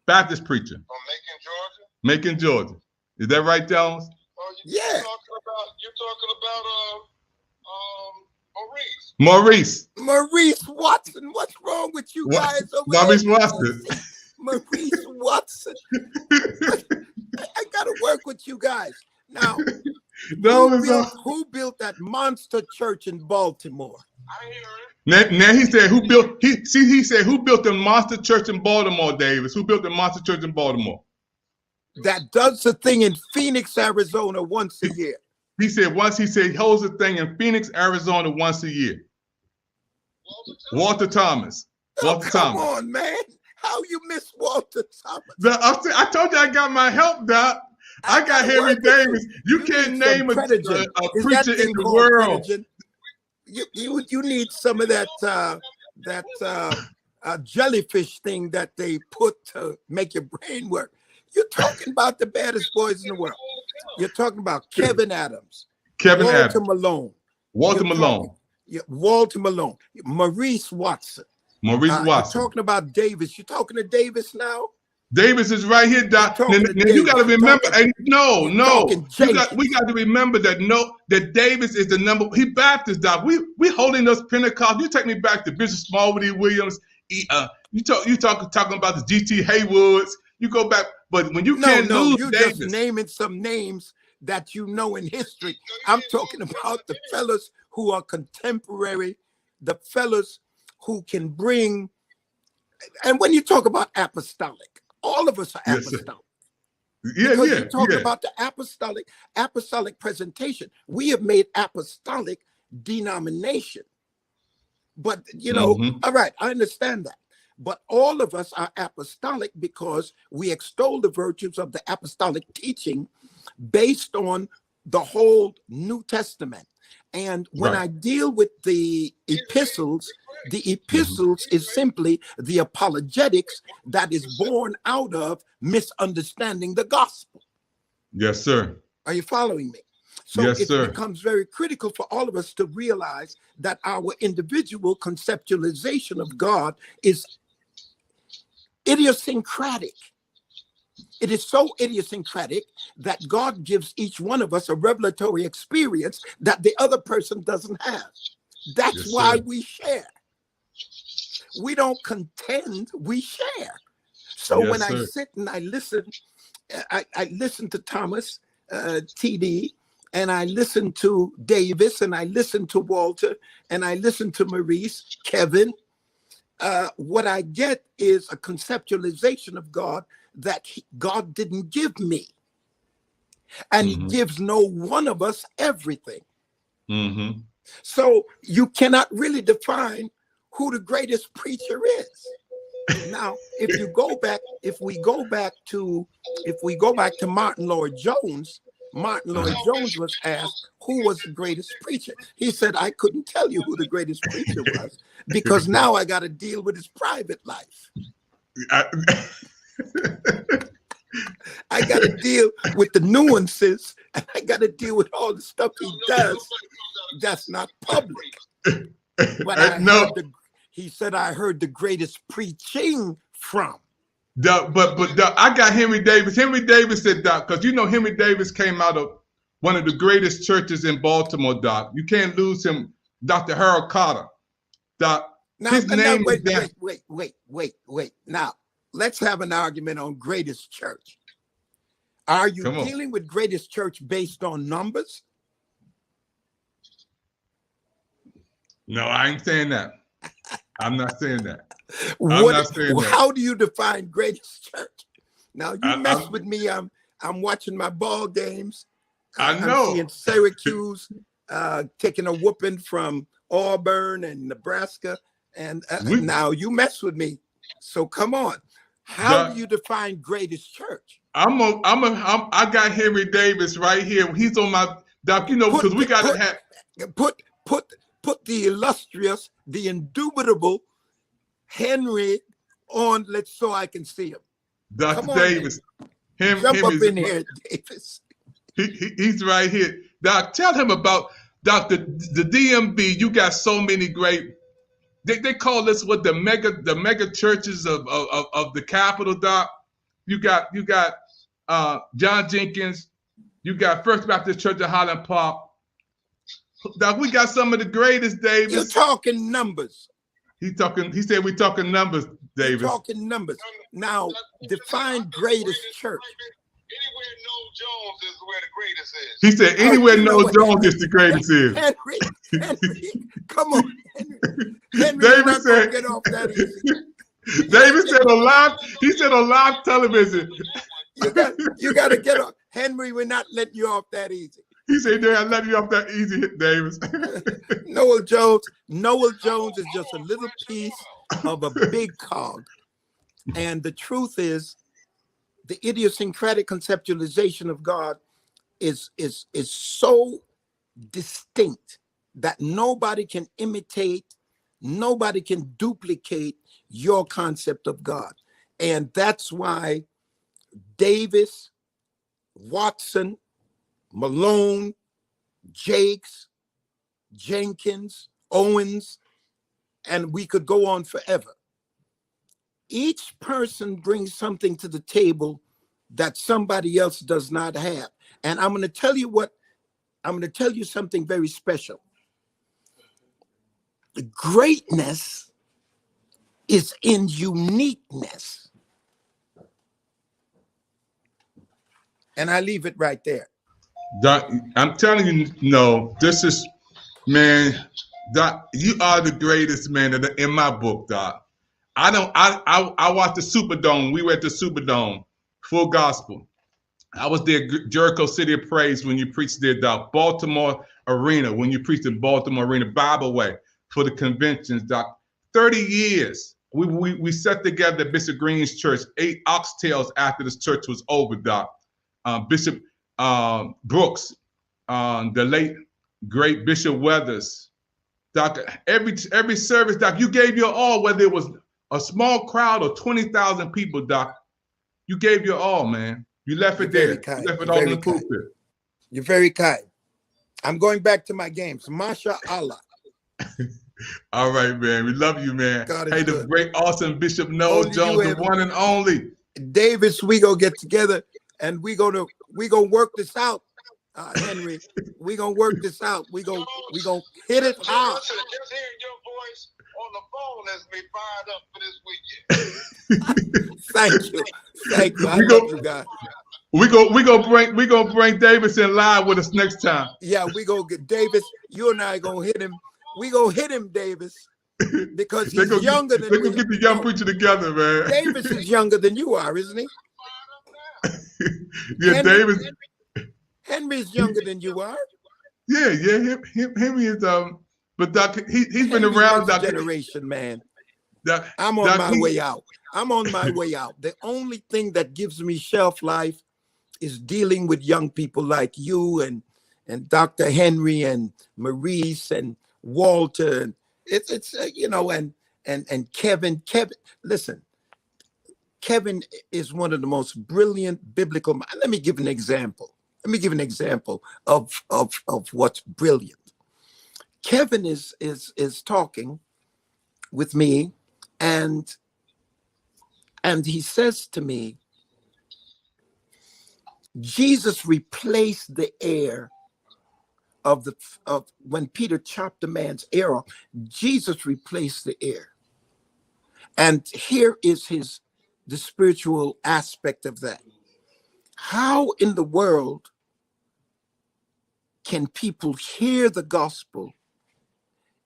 Baptist preacher. From Macon, Georgia. Macon, Georgia. Is that right, Jones? Oh, Yeah. You're talking about Maurice Watson. What's wrong with you guys over Maurice there? Watson. Maurice Watson. I gotta work with you guys. Now, who built that monster church in Baltimore? I hear it. Now he said he said who built the monster church in Baltimore, Davis? Who built the monster church in Baltimore? That does the thing in Phoenix, Arizona once a year. He said he holds a thing in Phoenix, Arizona once a year. Walter Thomas. Come on, man. How you miss Walter Thomas? I told you I got my help, Doc. I got Henry Davis. You can't name a preacher in the world. You need some of that jellyfish thing that they put to make your brain work. You're talking about the baddest boys in the world. You're talking about Kevin Adams, Walter Malone, Maurice Watson. You're talking about Davis. You're talking to Davis now? Davis is right here, Doc. Now you got to remember, we got to remember that Davis is the number. He Baptist, Doc. We holding us Pentecost. You take me back to Bishop Smallwoody Williams. You talking about the G.T. Haywoods. You go back, but when you can't lose you Davis, just naming some names that you know in history. I'm talking about the fellas who are contemporary, the fellas who can bring. And when you talk about apostolic, all of us are apostolic. You're talking about the apostolic presentation. We have made apostolic denomination. But, all right, I understand that. But all of us are apostolic because we extol the virtues of the apostolic teaching based on the whole New Testament. And when I deal with the epistles is simply the apologetics that is born out of misunderstanding the gospel. Yes, sir. Are you following me? So it becomes very critical for all of us to realize that our individual conceptualization of God is idiosyncratic. It is so idiosyncratic that God gives each one of us a revelatory experience that the other person doesn't have. That's why we share. We don't contend, we share. So when I sit and I listen, I listen to Thomas, TD, and I listen to Davis, and I listen to Walter, and I listen to Maurice, Kevin. What I get is a conceptualization of God that God didn't give me. And he gives no one of us everything. So you cannot really define who the greatest preacher is. Now, if we go back to Martin Lloyd-Jones, Martin Lloyd-Jones was asked who was the greatest preacher. He said, I couldn't tell you who the greatest preacher was because now I got to deal with his private life. I got to deal with the nuances, and I got to deal with all the stuff he does that's not public. But he said, I heard the greatest preaching from. But I got Henry Davis. Henry Davis said, Doc, because Henry Davis came out of one of the greatest churches in Baltimore, Doc. You can't lose him, Dr. Harold Carter. Doc, wait. Now, let's have an argument on greatest church. Are you dealing with greatest church based on numbers? No, I ain't saying that. I'm not saying that. How do you define greatest church? Now you mess with me. I'm watching my ball games. I know. I'm seeing Syracuse taking a whooping from Auburn and Nebraska, and now you mess with me. So come on, how do you define greatest church? I got Henry Davis right here. He's on my Doc. Because we got to have put the illustrious, the indubitable Henry on, so I can see him. Dr. Davis. Jump up in here, Davis. He's right here. Doc, tell him about the DMB. You got so many great. They call this what the mega churches of the capital, Doc. You got John Jenkins. You got First Baptist Church of Highland Park. Doc, we got some of the greatest, Davis. You're talking numbers. He said we talking numbers, Davis. You're talking numbers. Now, define greatest church. Anywhere Noel Jones is where the greatest is. He said anywhere Noel Jones is the greatest is. Henry, come on, Henry. David said, get off that easy. David said on live television. You got to get off. Henry, we're not letting you off that easy. He said, they're not letting you off that easy, Davis. Noel Jones is just a little piece of a big cog. And the truth is, the idiosyncratic conceptualization of God is so distinct that nobody can imitate, nobody can duplicate your concept of God. And that's why Davis, Watson, Malone, Jakes, Jenkins, Owens, and we could go on forever. Each person brings something to the table that somebody else does not have. And I'm going to tell you something very special. Greatness is in uniqueness. And I leave it right there. Doc, I'm telling you, no, this is, man, Doc, you are the greatest, man, in my book, Doc. I watched the Superdome. We were at the Superdome, full gospel. I was there, Jericho City of Praise, when you preached there, Doc. Baltimore Arena, when you preached in Baltimore Arena, Bible Way for the conventions, Doc. 30 years. We sat together at Bishop Green's church, 8 oxtails after this church was over, Doc. Bishop Brooks, the late great Bishop Weathers, Doc. Every service, Doc, you gave your all, whether it was a small crowd or 20,000 people, Doc. You gave your all, man. You left it there. You left it all in the pulpit. You're very kind. I'm going back to my games. Masha Allah. All right, man. We love you, man. Hey, the good. Great, awesome Bishop Noel Jones, the one and only. Davis, we gonna get together and we gonna work this out, Henry. We gonna work this out. We gonna hit it hard. Just hearing your voice on the phone has me fired up for this weekend. Thank you. I love you guys. We gonna bring Davis in live with us next time. Yeah, we gonna get Davis. You and I gonna hit him. We gonna hit him, Davis, because he's younger than me. They're gonna get the young preacher together, man. Davis is younger than you are, isn't he? Yeah, Davis. Henry's younger than you are. Yeah. Henry is but Doc, he's been around, Doc. Generation, man. Doc, I'm on my way out. I'm on my way out. The only thing that gives me shelf life is dealing with young people like you and Dr. Henry and Maurice and Walter. And it's and Kevin. Listen, Kevin is one of the most brilliant biblical. Let me give an example. Of what's brilliant. Kevin is talking with me, and he says to me, Jesus replaced the air of when Peter chopped the man's ear off. Jesus replaced the air, and here is the spiritual aspect of that. How in the world can people hear the gospel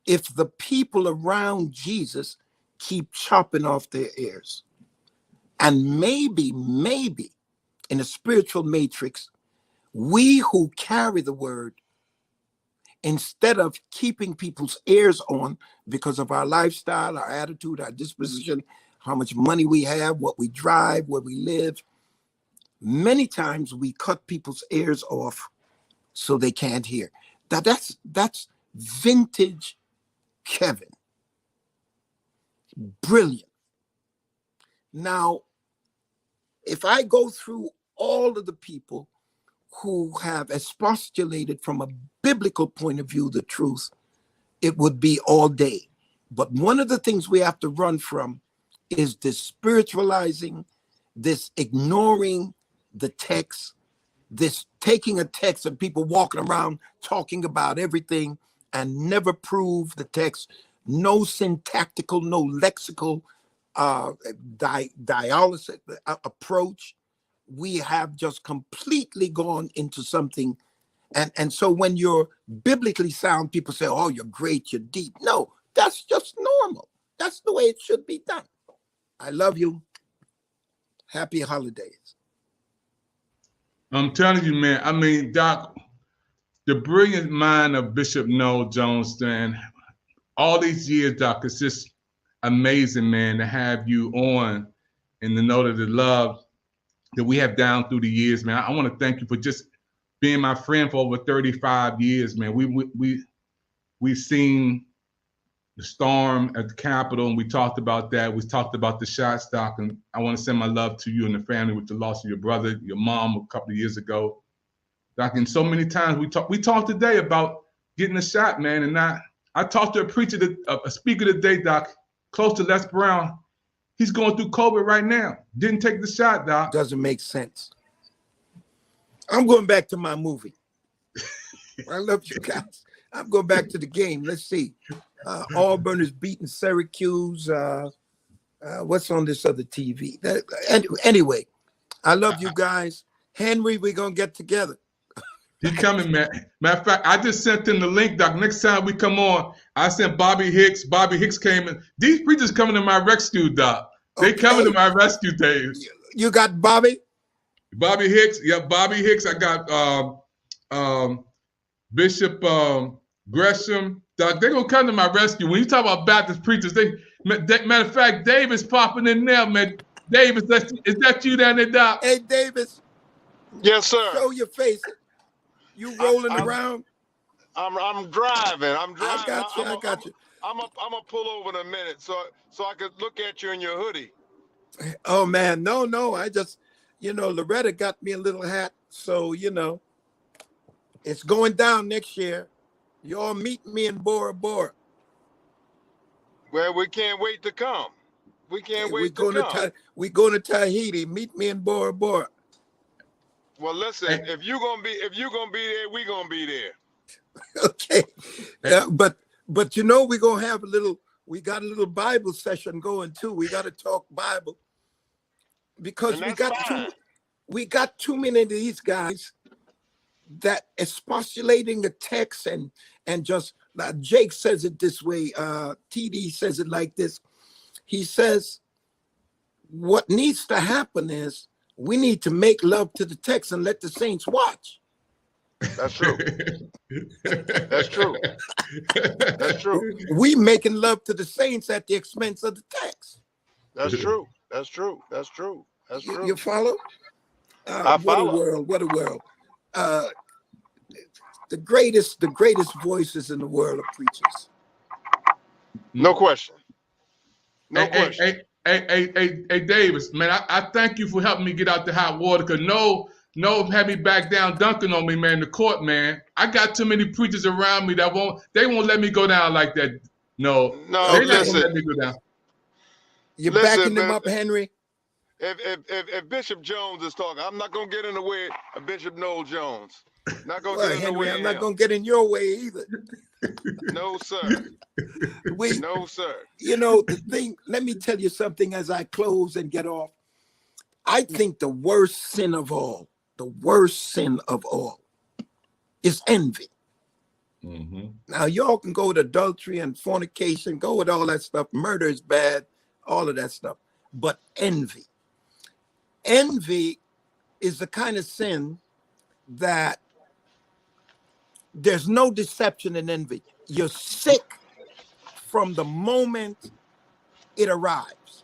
if the people around Jesus keep chopping off their ears? And maybe in a spiritual matrix, we who carry the word, instead of keeping people's ears on because of our lifestyle, our attitude, our disposition, how much money we have, what we drive, where we live, many times we cut people's ears off so they can't hear. That's vintage Kevin. Brilliant. Now, if I go through all of the people who have expostulated from a biblical point of view the truth, it would be all day. But one of the things we have to run from is the spiritualizing, this ignoring the text, this taking a text and people walking around talking about everything and never prove the text. No syntactical, no lexical dialysis approach. We have just completely gone into something. And so when you're biblically sound, people say, oh, you're great, you're deep. No, that's just normal. That's the way it should be done. I love you. Happy holidays. I'm telling you, man. I mean, Doc, the brilliant mind of Bishop Noel Jones, man, all these years, Doc, it's just amazing, man, to have you on and to know that the love that we have down through the years, man. I want to thank you for just being my friend for over 35 years, man. We've seen the storm at the Capitol, and we talked about that. We talked about the shot stock, and I want to send my love to you and the family with the loss of your brother, your mom a couple of years ago. Doc, and so many times we talked today about getting a shot, man, and I talked to a preacher, a speaker today, Doc, close to Les Brown. He's going through COVID right now. Didn't take the shot, Doc. Doesn't make sense. I'm going back to my movie. I love you guys. I'm going back to the game. Let's see. Auburn is beating Syracuse. What's on this other TV? Anyway, I love you guys. Henry, we're going to get together. He's coming, man. Matter of fact, I just sent him the link, Doc. Next time we come on, I sent Bobby Hicks. Bobby Hicks came in. These preachers coming to my rescue, Doc. They coming to my rescue, Dave. You got Bobby? Bobby Hicks. Yeah, Bobby Hicks. I got Bishop Gresham. Doc, they're going to come to my rescue. When you talk about Baptist preachers, matter of fact, Davis popping in there, man. Davis, is that you down there, Doc? Hey, Davis. Yes, sir. Show your face. You rolling around? I'm driving. I'm driving. I got you. I'm gonna pull over in a minute so I could look at you in your hoodie. Oh man, no. I just, Loretta got me a little hat, so it's going down next year. Y'all meet me in Bora Bora. Well, we can't wait to come. We can't wait to come. We're going to Tahiti. Meet me in Bora Bora. Well, listen. If you're gonna be there, we gonna be there. Okay. But we're gonna have we got a little Bible session going too. We got to talk Bible because we got too many of these guys that expostulating the text and just Jake says it this way. TD says it like this. He says, what needs to happen is we need to make love to the text and let the saints watch. That's true. That's true. That's true. We making love to the saints at the expense of the text. That's true. That's true. That's true. That's true. You follow? I follow. What a world. The greatest voices in the world are preachers. No question. No question. Hey, Davis, man, I thank you for helping me get out the hot water, because No had me back down dunking on me, man, in the court, man. I got too many preachers around me that won't let me go down like that. No, they not gonna let me go down. You're backing them up, Henry? If Bishop Jones is talking, I'm not gonna get in the way of Bishop Noel Jones. Not gonna get in Henry, the way. I'm not gonna get in your way either. No, sir. No, sir. The thing, let me tell you something as I close and get off. I think the worst sin of all is envy. Mm-hmm. Now, y'all can go with adultery and fornication, go with all that stuff. Murder is bad, all of that stuff. But envy is the kind of sin that there's no deception in envy. You're sick from the moment it arrives.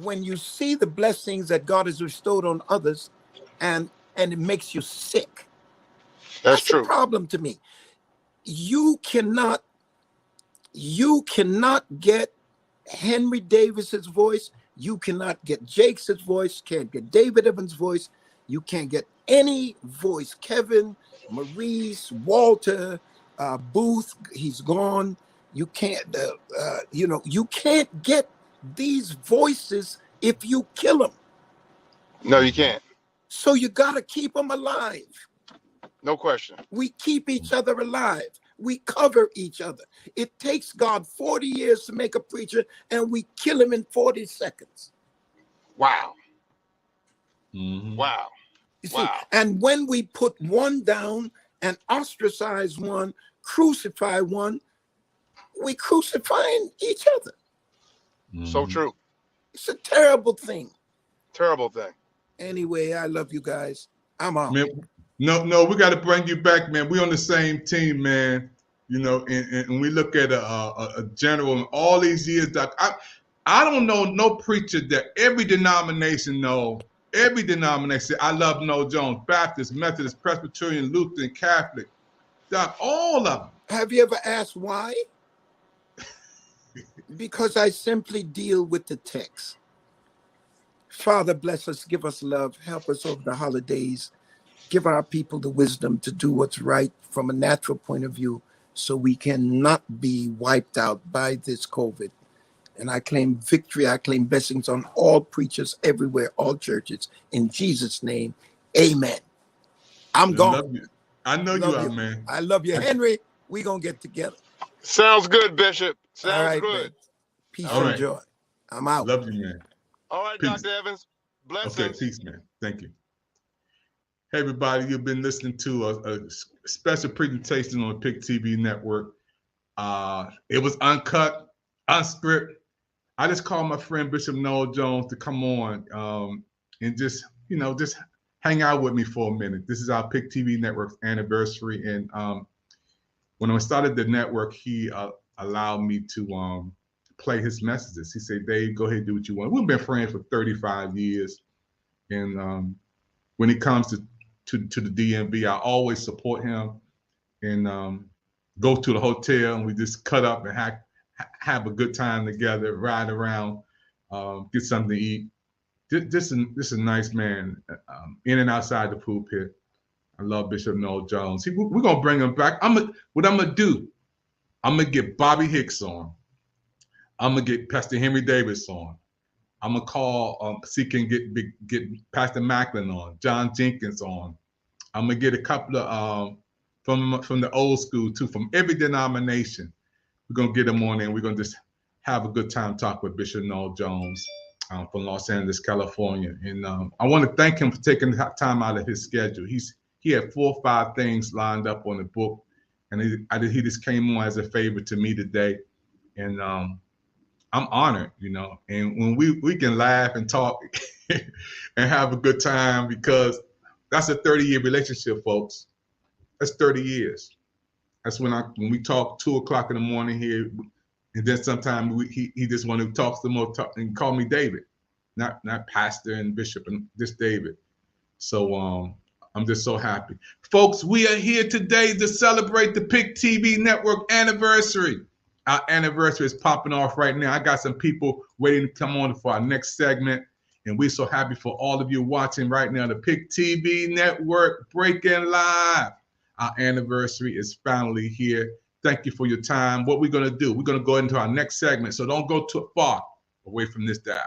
When you see the blessings that God has bestowed on others, and it makes you sick. That's true. The problem to me. You cannot get Henry Davis's voice. You cannot get Jake's voice. Can't get David Evans' voice. You can't get any voice. Kevin, Maurice, Walter, Booth. He's gone. You can't. You can't get these voices if you kill them. No, you can't. So you got to keep them alive. No question. We keep each other alive. We cover each other. It takes God 40 years to make a preacher, and we kill him in 40 seconds. Wow. Mm-hmm. Wow. You see, and when we put one down and ostracize one, crucify one, we crucifying each other. Mm-hmm. So true. It's a terrible thing. Terrible thing. Anyway, I love you guys. I'm out. Man, no, we got to bring you back, man. We on the same team, man. You know, and we look at a general in all these years. Doc, I don't know no preacher that every denomination know. Every denomination, I love Noel Jones, Baptist, Methodist, Presbyterian, Lutheran, Catholic, Doc, all of them. Have you ever asked why? Because I simply deal with the text. Father, bless us, give us love, help us over the holidays, give our people the wisdom to do what's right from a natural point of view so we cannot be wiped out by this COVID. And I claim victory, I claim blessings on all preachers everywhere, all churches. In Jesus' name, amen. I'm gone. Love you. I know you are, man. I love you. Henry, we going to get together. Sounds good, Bishop. Sounds all right, good. Man. Peace all and right. joy. I'm out. Love you, man. All right, Peace. Dr. Evans. Blessings. Okay, peace, man. Thank you. Hey, everybody, you've been listening to a special presentation on the PIC TV network. It was uncut, unscripted. I just called my friend Bishop Noel Jones to come on and just hang out with me for a minute. This is our PIC TV network's anniversary. And when I started the network, he allowed me to play his messages. He said, Dave, go ahead and do what you want. We've been friends for 35 years. And when it comes to the DMV, I always support him and go to the hotel and we just cut up and have a good time together, ride around, get something to eat. This is a nice man, in and outside the pulpit. I love Bishop Noel Jones. We're gonna bring him back. What I'm gonna do, I'm gonna get Bobby Hicks on. I'm gonna get Pastor Henry Davis on. I'm gonna call see if I can get Pastor Macklin on, John Jenkins on. I'm gonna get a couple of from the old school too, from every denomination. We're going to get him on and we're going to just have a good time talk with Bishop Noel Jones from Los Angeles, California. And I want to thank him for taking time out of his schedule. He had 4 or 5 things lined up on the book, and he just came on as a favor to me today. And I'm honored, and when we can laugh and talk and have a good time, because that's a 30-year relationship, folks. That's 30 years. That's when we talk 2 o'clock in the morning here, and then sometimes he just want to talk some more and call me David, not pastor and bishop, and just David. So I'm just so happy, folks. We are here today to celebrate the PIC TV network anniversary. Our anniversary is popping off right now. I got some people waiting to come on for our next segment, and we're so happy for all of you watching right now. The PIC TV network breaking live. Our anniversary is finally here. Thank you for your time. What we're going to do, we're going to go into our next segment. So don't go too far away from this dial.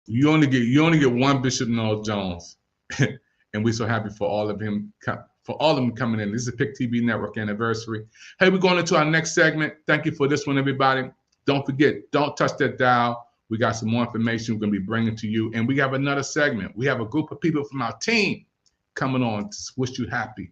You only get one Bishop Noel Jones, and we're so happy for all of them coming in. This is a Pick TV Network anniversary. Hey, we're going into our next segment. Thank you for this one, everybody. Don't forget, don't touch that dial. We got some more information we're going to be bringing to you, and we have another segment. We have a group of people from our team coming on to wish you happy.